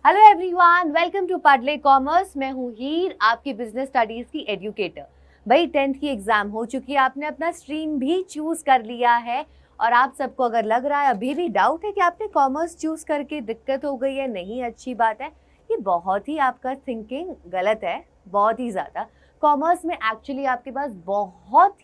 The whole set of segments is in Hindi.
हेलो एवरीवन, वेलकम टू पढ़ले कॉमर्स। मैं हूँ हीर, आपकी बिजनेस स्टडीज की एजुकेटर। भाई 10th की एग्जाम हो चुकी है, आपने अपना स्ट्रीम भी चूज कर लिया है और आप सबको अगर लग रहा है अभी भी डाउट है कि आपने कॉमर्स चूज करके दिक्कत हो गई है, नहीं, अच्छी बात है। ये बहुत ही आपका थिंकिंग गलत है, बहुत ही ज़्यादा। कॉमर्स में एक्चुअली आपके पास बहुत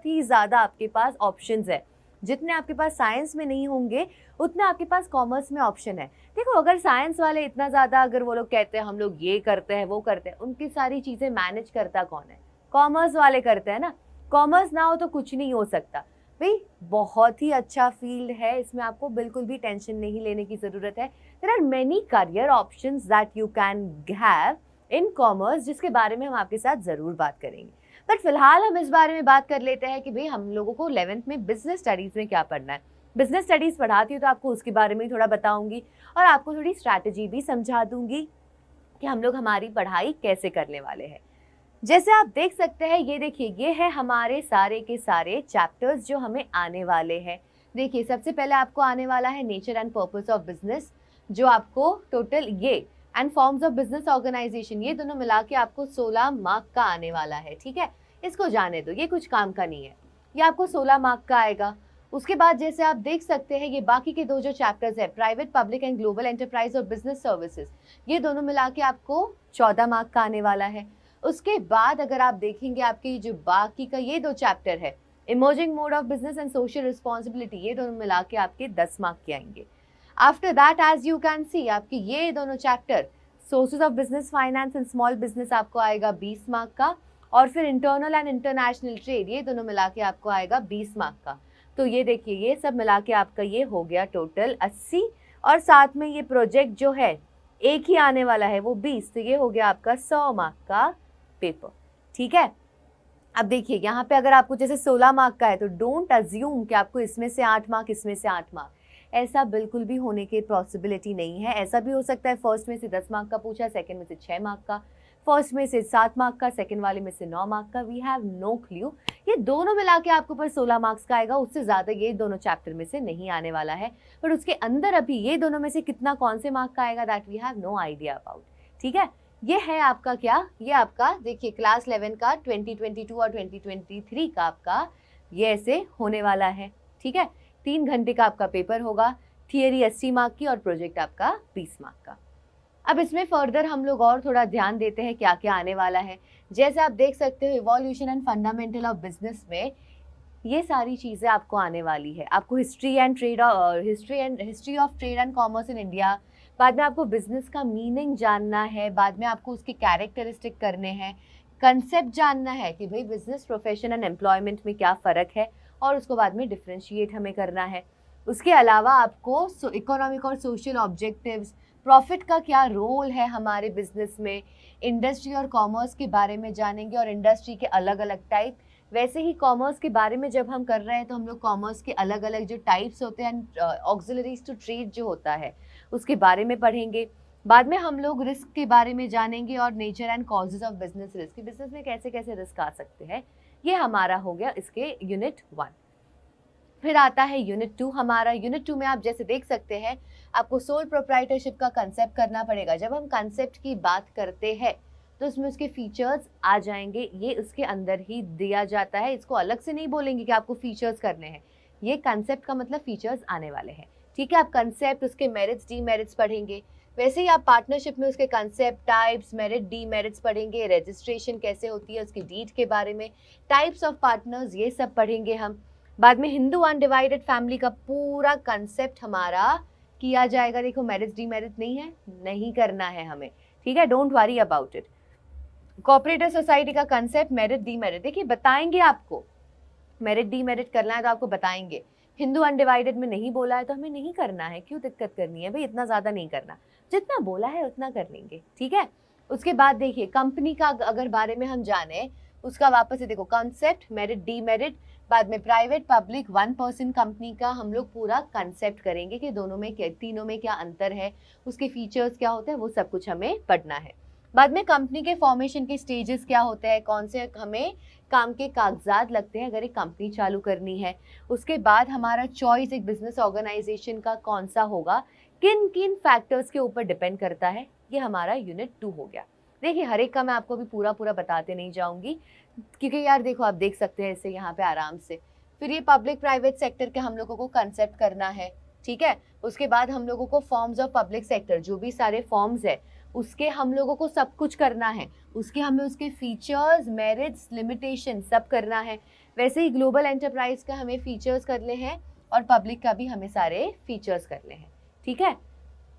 ही ज़्यादा आपके पास ऑप्शंस है। जितने आपके पास साइंस में नहीं होंगे उतने आपके पास कॉमर्स में ऑप्शन है। देखो, अगर साइंस वाले इतना ज़्यादा, अगर वो लोग कहते हैं हम लोग ये करते हैं वो करते हैं, उनकी सारी चीज़ें मैनेज करता कौन है? कॉमर्स वाले करते हैं ना। कॉमर्स ना हो तो कुछ नहीं हो सकता। भाई बहुत ही अच्छा फील्ड है, इसमें आपको बिल्कुल भी टेंशन नहीं लेने की ज़रूरत है। There are many career options that you can have in commerce, जिसके बारे में हम आपके साथ ज़रूर बात करेंगे। बट फिलहाल हम इस बारे में बात कर लेते हैं कि भाई हम लोगों को 11th में बिजनेस स्टडीज़ में क्या पढ़ना है। बिजनेस स्टडीज़ पढ़ाती हूँ तो आपको उसके बारे में थोड़ा बताऊंगी और आपको थोड़ी स्ट्रैटेजी भी समझा दूंगी कि हम लोग हमारी पढ़ाई कैसे करने वाले हैं। जैसे आप देख सकते हैं, ये देखिए, ये है हमारे सारे के सारे चैप्टर्स जो हमें आने वाले हैं। देखिए, सबसे पहले आपको आने वाला है nature and purpose of business, जो आपको टोटल ये and forms of business organisation, ये दोनों मिला के आपको 16 मार्क का आने वाला है। ठीक है, इसको जाने दो, ये कुछ काम का नहीं है, ये आपको 16 मार्क का आएगा। उसके बाद जैसे आप देख सकते हैं, ये बाकी के दो जो चैप्टर्स है, private public and global enterprise और बिजनेस सर्विसेज, ये दोनों मिला के आपको 14 मार्क का आने वाला है। उसके बाद अगर आप देखेंगे, आपके जो बाकी का ये दो चैप्टर है, emerging mode of business and social responsibility, ये दोनों मिला के आपके 10 मार्क के आएंगे। After that as you can see, आपके ये दोनों chapter, sources of business finance and small business, आपको आएगा 20 मार्क का। और फिर इंटरनल एंड इंटरनेशनल ट्रेड, ये दोनों मिला के आपको आएगा 20 मार्क का। तो ये देखिए, ये सब मिला के आपका ये हो गया टोटल 80, और साथ में ये प्रोजेक्ट जो है एक ही आने वाला है वो 20, तो ये हो गया आपका 100 मार्क का पेपर। ठीक है, अब देखिए यहाँ पे अगर आपको जैसे 16 मार्क का है तो डोंट अज्यूम कि आपको इसमें से 8 मार्क, इसमें से 8 मार्क, ऐसा बिल्कुल भी होने की पॉसिबिलिटी नहीं है। ऐसा भी हो सकता है फर्स्ट में से 10 मार्क का पूछा, सेकंड में से 6 मार्क का, फर्स्ट में से 7 मार्क का, सेकंड वाले में से 9 मार्क का। We have no clue. ये दोनों मिला के आपके ऊपर 16 मार्क्स का आएगा, उससे ज़्यादा ये दोनों चैप्टर में से नहीं आने वाला है। बट उसके अंदर अभी ये दोनों में से कितना, कौन से मार्क का आएगा, that we have no idea about. ठीक है, ये है आपका क्या, ये आपका देखिए क्लास 11 का 2022 और 2023 का आपका ये ऐसे होने वाला है। ठीक है, 3 घंटे का आपका पेपर होगा, थियरी 80 मार्क की और प्रोजेक्ट आपका 20 मार्क का। अब इसमें फर्दर हम लोग और थोड़ा ध्यान देते हैं क्या क्या आने वाला है। जैसे आप देख सकते हो, evolution and fundamental of business में ये सारी चीज़ें आपको आने वाली है। आपको history of trade and commerce in India, बाद में आपको बिजनेस का मीनिंग जानना है, बाद में आपको उसके कैरेक्टरिस्टिक करने हैं, कंसेप्ट जानना है कि भाई बिजनेस, प्रोफेशन एंड एम्प्लॉयमेंट में क्या फ़र्क है, और उसको बाद में डिफ्रेंशिएट हमें करना है। उसके अलावा आपको इकोनॉमिक और सोशल ऑब्जेक्टिव्स, प्रॉफिट का क्या रोल है हमारे बिजनेस में, इंडस्ट्री और कॉमर्स के बारे में जानेंगे और इंडस्ट्री के अलग अलग टाइप। वैसे ही कॉमर्स के बारे में जब हम कर रहे हैं तो हम लोग कॉमर्स के अलग अलग जो टाइप्स होते हैं, ऑक्सिलरीज टू ट्रेड जो होता है, उसके बारे में पढ़ेंगे। बाद में हम लोग रिस्क के बारे में जानेंगे और nature and causes of business risk, business में कैसे कैसे रिस्क आ सकते हैं। ये हमारा हो गया इसके यूनिट 1। फिर आता है यूनिट 2 हमारा। यूनिट 2 में आप जैसे देख सकते हैं, आपको सोल प्रोप्राइटरशिप का कंसेप्ट करना पड़ेगा। जब हम कंसेप्ट की बात करते हैं तो उसमें उसके फीचर्स आ जाएंगे, ये उसके अंदर ही दिया जाता है। इसको अलग से नहीं बोलेंगे कि आपको फीचर्स करने हैं, ये कंसेप्ट का मतलब फीचर्स आने वाले हैं। ठीक है, आप कंसेप्ट, उसके मेरिट्स, डीमेरिट्स पढ़ेंगे। वैसे ही आप पार्टनरशिप में उसके कंसेप्ट, टाइप्स, मेरिट, डीमेरिट्स पढ़ेंगे। रजिस्ट्रेशन कैसे होती है, उसकी डीड के बारे में, टाइप्स ऑफ पार्टनर्स, ये सब पढ़ेंगे हम। बाद में हिंदू अनडिवाइडेड फैमिली का पूरा कंसेप्ट हमारा किया जाएगा। देखो, मेरिट डीमेरिट नहीं है, नहीं करना है हमें। ठीक है, don't worry about it. Cooperative society का कंसेप्ट, मेरिट डीमेरिट, देखिए बताएंगे आपको। मेरिट डीमेरिट करना है तो आपको बताएंगे। हिंदू अनडिवाइडेड में नहीं बोला है तो हमें नहीं करना है, क्यों दिक्कत करनी है भाई, इतना ज़्यादा नहीं करना, जितना बोला है उतना कर लेंगे। ठीक है, उसके बाद देखिए कंपनी का अगर बारे में हम जाने, उसका वापस से देखो कंसेप्ट, मेरिट, डीमेरिट, बाद में प्राइवेट पब्लिक 1% कंपनी का हम लोग पूरा कंसेप्ट करेंगे कि दोनों में तीनों में क्या अंतर है, उसके फीचर्स क्या होते हैं, वो सब कुछ हमें पढ़ना है। बाद में कंपनी के फॉर्मेशन के स्टेजेस क्या होते हैं, कौन से हमें काम के कागजात लगते हैं अगर एक कंपनी चालू करनी है। उसके बाद हमारा चॉइस एक बिजनेस ऑर्गेनाइजेशन का कौन सा होगा, किन किन फैक्टर्स के ऊपर डिपेंड करता है, ये हमारा यूनिट 2 हो गया। देखिए हर एक का मैं आपको अभी पूरा पूरा बताते नहीं जाऊंगी, क्योंकि यार देखो आप देख सकते हैं इसे यहाँ पे आराम से। फिर ये पब्लिक प्राइवेट सेक्टर के हम लोगों को कंसेप्ट करना है, ठीक है। उसके बाद हम लोगों को फॉर्म्स ऑफ पब्लिक सेक्टर, जो भी सारे फॉर्म्स है उसके हम लोगों को सब कुछ करना है, उसके हमें उसके फीचर्स, मेरिट्स, लिमिटेशन सब करना है। वैसे ही ग्लोबल एंटरप्राइज का हमें फीचर्स करने हैं और पब्लिक का भी हमें सारे फीचर्स करने हैं, ठीक है।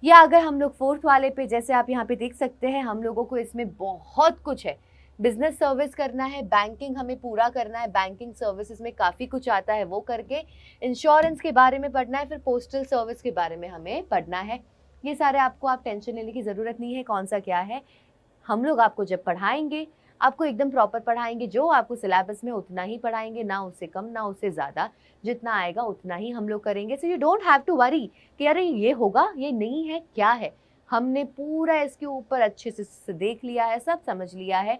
या अगर हम लोग 4th वाले पे, जैसे आप यहाँ पे देख सकते हैं, हम लोगों को इसमें बहुत कुछ है। बिजनेस सर्विस करना है, बैंकिंग हमें पूरा करना है, बैंकिंग सर्विसेज में काफ़ी कुछ आता है वो करके, इंश्योरेंस के बारे में पढ़ना है, फिर पोस्टल सर्विस के बारे में हमें पढ़ना है। ये सारे आपको आप टेंशन लेने की ज़रूरत नहीं है कौन सा क्या है। हम लोग आपको जब पढ़ाएंगे आपको एकदम प्रॉपर पढ़ाएंगे, जो आपको सिलेबस में उतना ही पढ़ाएंगे, ना उससे कम ना उससे ज़्यादा, जितना आएगा उतना ही हम लोग करेंगे। So you don't have to worry कि अरे ये होगा ये नहीं है क्या है। हमने पूरा इसके ऊपर अच्छे से देख लिया है, सब समझ लिया है।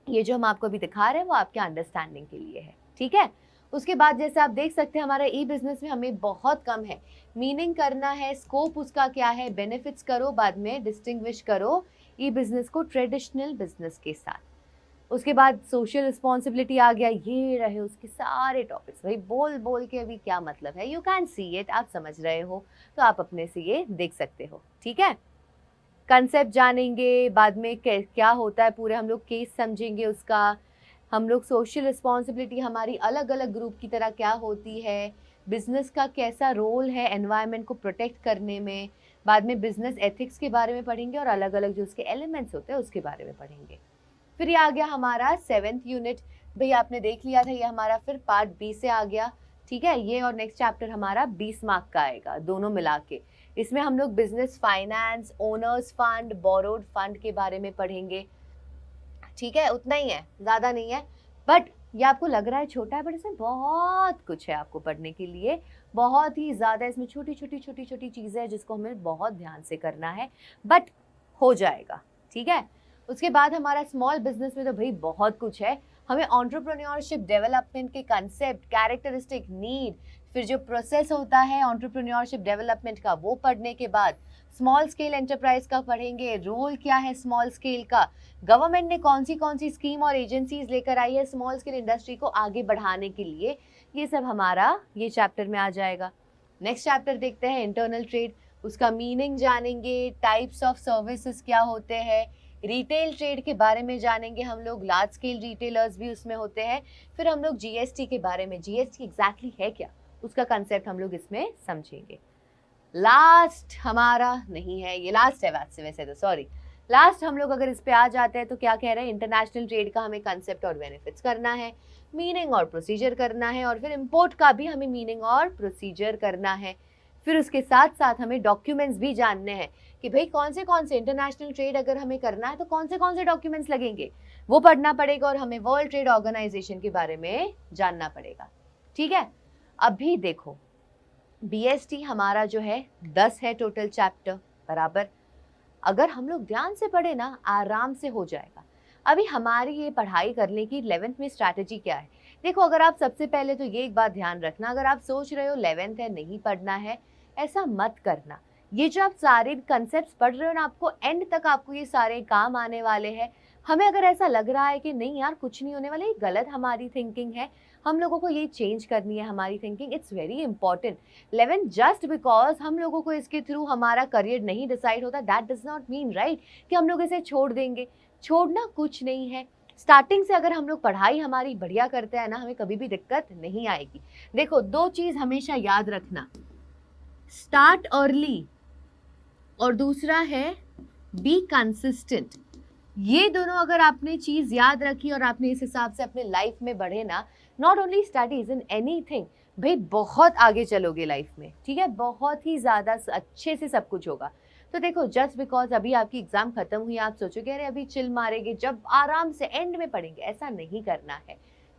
ये जो हम आपको अभी दिखा रहे हैं वो आपके अंडरस्टैंडिंग के लिए है, ठीक है। उसके बाद जैसे आप देख सकते हैं हमारा ई बिजनेस में हमें बहुत कम है, मीनिंग करना है, स्कोप उसका क्या है, बेनिफिट्स करो, बाद में डिस्टिंग्विश करो ई बिजनेस को ट्रेडिशनल बिजनेस के साथ। उसके बाद सोशल रिस्पॉन्सिबिलिटी आ गया, ये रहे उसके सारे टॉपिक्स। भाई बोल बोल के अभी क्या मतलब है, यू कैन सी इट, आप समझ रहे हो तो आप अपने से ये देख सकते हो, ठीक है। कंसेप्ट जानेंगे, बाद में क्या होता है पूरे हम लोग केस समझेंगे उसका, हम लोग सोशल रिस्पॉन्सिबिलिटी हमारी अलग अलग ग्रुप की तरह क्या होती है, बिजनेस का कैसा रोल है एनवायरनमेंट को प्रोटेक्ट करने में, बाद में बिजनेस एथिक्स के बारे में पढ़ेंगे और अलग अलग जो उसके एलिमेंट्स होते हैं उसके बारे में पढ़ेंगे। फिर ये आ गया हमारा 7th यूनिट। भाई आपने देख लिया था, ये हमारा फिर पार्ट बी से आ गया, ठीक है। ये और नेक्स्ट चैप्टर हमारा 20 मार्क का आएगा दोनों मिला के। इसमें हम लोग business finance, owner's fund, borrowed fund के बारे में पढ़ेंगे, ठीक है। उतना ही है, ज़्यादा नहीं है, बट ये आपको लग रहा है छोटा है, बट इसमें बहुत कुछ है आपको पढ़ने के लिए, बहुत ही ज़्यादा। इसमें छोटी छोटी चीज़ें हैं जिसको हमें बहुत ध्यान से करना है, बट हो जाएगा, ठीक है। उसके बाद हमारा स्मॉल बिजनेस में तो भाई बहुत कुछ है। हमें एंटरप्रेन्योरशिप डेवलपमेंट के कंसेप्ट, कैरेक्टरिस्टिक, नीड, फिर जो प्रोसेस होता है एंटरप्रेन्योरशिप डेवलपमेंट का वो पढ़ने के बाद स्मॉल स्केल एंटरप्राइज का पढ़ेंगे, रोल क्या है स्मॉल स्केल का, गवर्नमेंट ने कौन सी स्कीम और एजेंसीज लेकर आई है स्मॉल स्केल इंडस्ट्री को आगे बढ़ाने के लिए, ये सब हमारा ये चैप्टर में आ जाएगा। नेक्स्ट चैप्टर देखते हैं इंटरनल ट्रेड, उसका मीनिंग जानेंगे, टाइप्स ऑफ सर्विसेज क्या होते हैं, रिटेल ट्रेड के बारे में जानेंगे हम लोग, लार्ज स्केल रिटेलर्स भी उसमें होते हैं। फिर हम लोग जीएसटी के बारे में, जीएसटी एग्जैक्टली है क्या, उसका कंसेप्ट हम लोग इसमें समझेंगे। लास्ट हमारा नहीं है, ये लास्ट है वैसे तो सॉरी, लास्ट हम लोग अगर इस पे आ जाते हैं तो क्या कह रहे हैं, इंटरनेशनल ट्रेड का हमें कंसेप्ट और बेनिफिट्स करना है, मीनिंग और प्रोसीजर करना है, और फिर इंपोर्ट का भी हमें मीनिंग और प्रोसीजर करना है। फिर उसके साथ साथ हमें डॉक्यूमेंट्स भी जानने हैं कि भाई कौन से इंटरनेशनल ट्रेड अगर हमें करना है तो कौन से डॉक्यूमेंट्स लगेंगे, वो पढ़ना पड़ेगा, और हमें वर्ल्ड ट्रेड ऑर्गेनाइजेशन के बारे में जानना पड़ेगा, ठीक है। अभी देखो बीएसटी हमारा जो है 10 है टोटल चैप्टर बराबर, अगर हम लोग ध्यान से पढ़े ना आराम से हो जाएगा। अभी हमारी ये पढ़ाई करने की 11th में स्ट्रैटेजी क्या है, देखो अगर आप सबसे पहले तो ये एक बात ध्यान रखना, अगर आप सोच रहे हो 11th है नहीं पढ़ना है, ऐसा मत करना। ये जो आप सारे कंसेप्ट्स पढ़ रहे हो ना, आपको एंड तक आपको ये सारे काम आने वाले हैं। हमें अगर ऐसा लग रहा है कि नहीं यार कुछ नहीं होने वाला, ये गलत हमारी थिंकिंग है, हम लोगों को ये चेंज करनी है हमारी thinking, it's very important. 11th just because हम लोगों को इसके थ्रू हमारा करियर नहीं डिसाइड होता, that does not mean right कि हम लोग इसे छोड़ देंगे। छोड़ना कुछ नहीं है, स्टार्टिंग से अगर हम लोग पढ़ाई हमारी बढ़िया करते हैं ना, हमें कभी भी दिक्कत नहीं आएगी। देखो 2 चीज़ हमेशा याद रखना, स्टार्ट अर्ली और दूसरा है बी कंसिस्टेंट। ये दोनों अगर आपने चीज़ याद रखी और आपने इस हिसाब से अपने लाइफ में बढ़े ना, not only studies in anything, भाई बहुत आगे चलोगे लाइफ में, ठीक है, बहुत ही ज़्यादा अच्छे से सब कुछ होगा। तो देखो जस्ट बिकॉज अभी आपकी एग्जाम खत्म हुई आप सोचोगे अरे अभी चिल मारेंगे जब आराम से एंड में पढ़ेंगे, ऐसा नहीं करना है।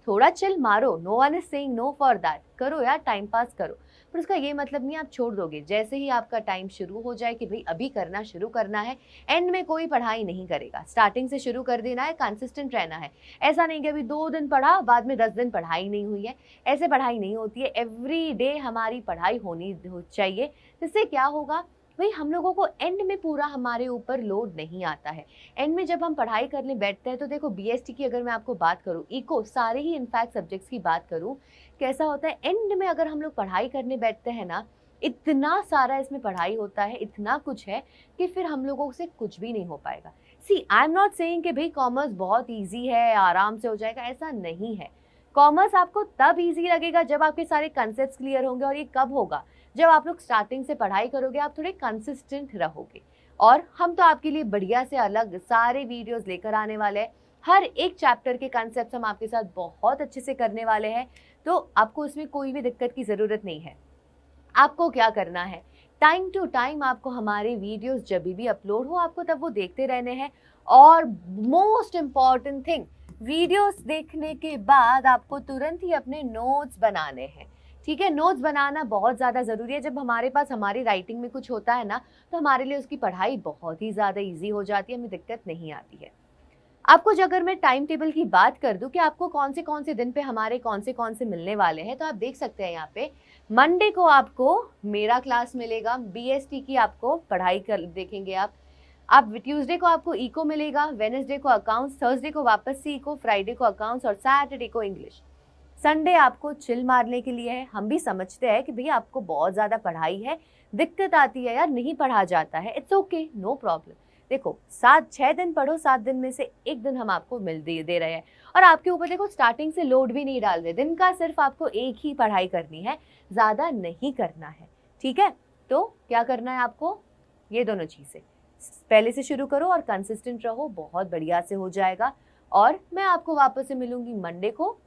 थोड़ा चिल मारो, no one is saying no for that, करो यार टाइम पास करो, पर उसका ये मतलब नहीं आप छोड़ दोगे। जैसे ही आपका टाइम शुरू हो जाए कि भाई अभी करना शुरू करना है, एंड में कोई पढ़ाई नहीं करेगा, स्टार्टिंग से शुरू कर देना है, कंसिस्टेंट रहना है। ऐसा नहीं कि अभी 2 दिन पढ़ा बाद में 10 दिन पढ़ाई नहीं हुई है, ऐसे पढ़ाई नहीं होती है। एवरी डे हमारी पढ़ाई होनी चाहिए, जिससे क्या होगा भाई हम लोगों को एंड में पूरा हमारे ऊपर लोड नहीं आता है। एंड में जब हम पढ़ाई करने बैठते हैं तो देखो बीएसटी की अगर मैं आपको बात करूँ, इको, सारे ही इनफैक्ट सब्जेक्ट्स की बात करूँ, कैसा होता है एंड में अगर हम लोग पढ़ाई करने बैठते हैं ना, इतना सारा इसमें पढ़ाई होता है, इतना कुछ है कि फिर हम लोगों से कुछ भी नहीं हो पाएगा। सी आई एम नॉट सेइंग कि भाई कॉमर्स बहुत ईजी है, आराम से हो जाएगा, ऐसा नहीं है। कॉमर्स आपको तब ईजी लगेगा जब आपके सारे कंसेप्ट क्लियर होंगे, और ये कब होगा, जब आप लोग स्टार्टिंग से पढ़ाई करोगे, आप थोड़े कंसिस्टेंट रहोगे। और हम तो आपके लिए बढ़िया से अलग सारे वीडियोस लेकर आने वाले हैं। हर एक चैप्टर के कंसेप्ट हम आपके साथ बहुत अच्छे से करने वाले हैं, तो आपको उसमें कोई भी दिक्कत की ज़रूरत नहीं है। आपको क्या करना है, टाइम टू टाइम आपको हमारे वीडियोस जब भी अपलोड हो, आपको तब वो देखते रहने हैं। और मोस्ट इम्पॉर्टेंट थिंग, वीडियोस देखने के बाद आपको तुरंत ही अपने नोट्स बनाने हैं। ठीक है, नोट्स बनाना बहुत ज़्यादा ज़रूरी है। जब हमारे पास हमारी राइटिंग में कुछ होता है ना, तो हमारे लिए उसकी पढ़ाई बहुत ही ज़्यादा ईजी हो जाती है, हमें दिक्कत नहीं आती है। आपको जो अगर मैं टाइम टेबल की बात कर दूं कि आपको कौन से दिन पे हमारे कौन से मिलने वाले हैं, तो आप देख सकते हैं यहाँ पे मंडे को आपको मेरा क्लास मिलेगा, बीएसटी की आपको पढ़ाई कर देखेंगे आप ट्यूसडे को आपको इको मिलेगा, वेडनेसडे को अकाउंट्स, थर्सडे को वापस से इको, फ्राइडे को अकाउंट्स और सैटरडे को इंग्लिश। संडे आपको चिल मारने के लिए है। हम भी समझते हैं कि भैया आपको बहुत ज़्यादा पढ़ाई है, दिक्कत आती है यार, नहीं पढ़ा जाता है, इट्स ओके, नो प्रॉब्लम। देखो 6 दिन पढ़ो, 7 दिन में से 1 दिन हम आपको दे रहे हैं, और आपके ऊपर देखो स्टार्टिंग से लोड भी नहीं डाल रहे, दिन का सिर्फ आपको एक ही पढ़ाई करनी है, ज़्यादा नहीं करना है। ठीक है, तो क्या करना है आपको, ये दोनों चीज़ें पहले से शुरू करो और कंसिस्टेंट रहो, बहुत बढ़िया से हो जाएगा। और मैं आपको वापस से मिलूंगी मंडे को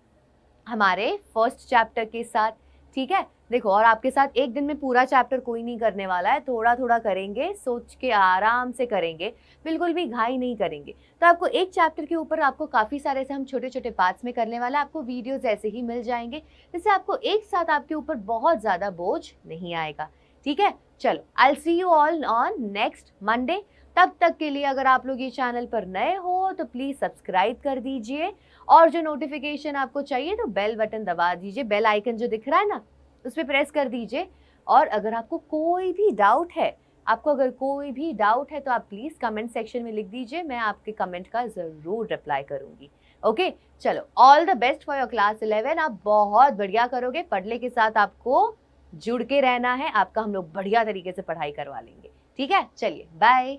हमारे फर्स्ट चैप्टर के साथ। ठीक है, देखो, और आपके साथ एक दिन में पूरा चैप्टर कोई नहीं करने वाला है, थोड़ा थोड़ा करेंगे, सोच के आराम से करेंगे, बिल्कुल भी घाई नहीं करेंगे। तो आपको एक चैप्टर के ऊपर आपको काफ़ी सारे से हम छोटे छोटे पार्ट्स में करने वाला है, आपको वीडियोस ऐसे ही मिल जाएंगे, जिससे आपको एक साथ आपके ऊपर बहुत ज़्यादा बोझ नहीं आएगा। ठीक है, चलो, I see you all on next Monday. तब तक के लिए अगर आप लोग ये चैनल पर नए हो तो प्लीज़ सब्सक्राइब कर दीजिए, और जो नोटिफिकेशन आपको चाहिए तो बेल बटन दबा दीजिए, बेल आइकन जो दिख रहा है ना, उस पर प्रेस कर दीजिए। और अगर आपको कोई भी डाउट है, तो आप प्लीज़ कमेंट सेक्शन में लिख दीजिए, मैं आपके कमेंट का ज़रूर रिप्लाई करूँगी। ओके, चलो, all the best for your class 11। आप बहुत बढ़िया करोगे, पढ़ने के साथ आपको जुड़ के रहना है, आपका हम लोग बढ़िया तरीके से पढ़ाई करवा लेंगे। ठीक है, चलिए, बाय।